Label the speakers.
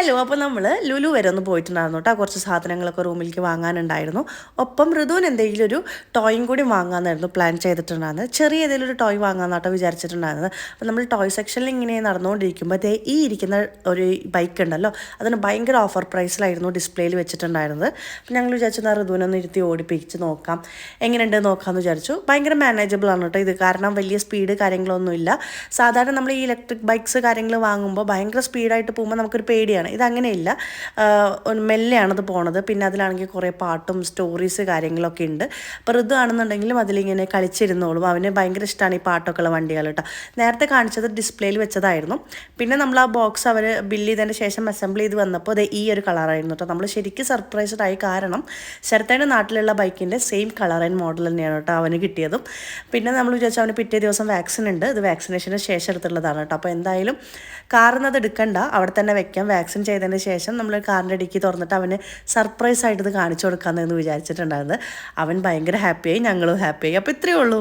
Speaker 1: Hello, അപ്പോൾ നമ്മൾ ലുലു വരെ ഒന്ന് പോയിട്ടുണ്ടായിരുന്നു കേട്ടോ. കുറച്ച് സാധനങ്ങളൊക്കെ റൂമിലേക്ക് വാങ്ങാനുണ്ടായിരുന്നു. ഒപ്പം ഋതുവിന് എന്തെങ്കിലും ഒരു ടോയും കൂടി വാങ്ങാമെന്നായിരുന്നു പ്ലാൻ ചെയ്തിട്ടുണ്ടായിരുന്നത്. ചെറിയ ഏതെങ്കിലും ഒരു ടോയ് വാങ്ങാമെന്നാട്ടോ വിചാരിച്ചിട്ടുണ്ടായിരുന്നത്. അപ്പോൾ നമ്മൾ ടോയ് സെക്ഷനിൽ ഇങ്ങനെ നടന്നുകൊണ്ടിരിക്കുമ്പോൾ ഈ ഇരിക്കുന്ന ഒരു ബൈക്ക് ഉണ്ടല്ലോ, അതിന് ഭയങ്കര ഓഫർ പ്രൈസിലായിരുന്നു ഡിസ്പ്ലേയിൽ വെച്ചിട്ടുണ്ടായിരുന്നത്. അപ്പോൾ ഞങ്ങൾ വിചാരിച്ചത് ഋതുവിനൊന്ന് ഇരുത്തി ഓടിപ്പിച്ച് നോക്കാം, എങ്ങനെയുണ്ട് നോക്കാമെന്ന് വിചാരിച്ചു. ഭയങ്കര മാനേജബിൾ ആണ് കേട്ടോ ഇത്, കാരണം വലിയ സ്പീഡ് കാര്യങ്ങളൊന്നുമില്ല. സാധാരണ നമ്മൾ ഈ ഇലക്ട്രിക് ബൈക്സ് കാര്യങ്ങൾ വാങ്ങുമ്പോൾ ഭയങ്കര സ്പീഡായിട്ട് പോകുമ്പോൾ നമുക്കൊരു പേടിയാണ്. ഇതങ്ങനെയില്ല, മെല്ലെയാണത് പോണത്. പിന്നെ അതിലാണെങ്കിൽ കുറേ പാട്ടും സ്റ്റോറീസ് കാര്യങ്ങളൊക്കെ ഉണ്ട്. അപ്പോൾ ഋതു ആണെന്നുണ്ടെങ്കിലും അതിലിങ്ങനെ കളിച്ചിരുന്നോളും. അവന് ഭയങ്കര ഇഷ്ടമാണ് ഈ പാട്ടൊക്കെ ഉള്ള വണ്ടികൾ കേട്ടോ. നേരത്തെ കാണിച്ചത് ഡിസ്പ്ലേയിൽ വെച്ചതായിരുന്നു. പിന്നെ നമ്മൾ ആ ബോക്സ് അവർ ബില്ല് ചെയ്തതിന് ശേഷം അസംബിൾ ചെയ്ത് വന്നപ്പോൾ അത് ഈ ഒരു കളറായിരുന്നു കേട്ടോ. നമ്മൾ ശരിക്കും സർപ്രൈസ്ഡ് ആയി, കാരണം ശരത്തേൻ്റെ നാട്ടിലുള്ള ബൈക്കിൻ്റെ സെയിം കളർ ആൻഡ് മോഡൽ തന്നെയാണ് കേട്ടോ അവന് കിട്ടിയതും. പിന്നെ നമ്മൾ വിചാരിച്ചു അവന് പിറ്റേ ദിവസം വാക്സിൻ ഉണ്ട്, ഇത് വാക്സിനേഷന് ശേഷം എടുത്തുള്ളതാണ് കേട്ടോ. അപ്പോൾ എന്തായാലും കാറിന്നത് എടുക്കണ്ട, അവിടെ തന്നെ വെക്കാം. വാക്സിൻ ചെയ്തതിന് ശേഷം നമ്മൾ കാറിൻ്റെ ഡിക്കി തുറന്നിട്ട് അവന് സർപ്രൈസ് ആയിട്ട് ഇത് കാണിച്ചു കൊടുക്കാമെന്ന് വിചാരിച്ചിട്ടുണ്ടായിരുന്നത്. അവൻ ഭയങ്കര ഹാപ്പിയായി, ഞങ്ങളും ഹാപ്പിയായി. അപ്പോൾ ഇത്രയേ ഉള്ളൂ.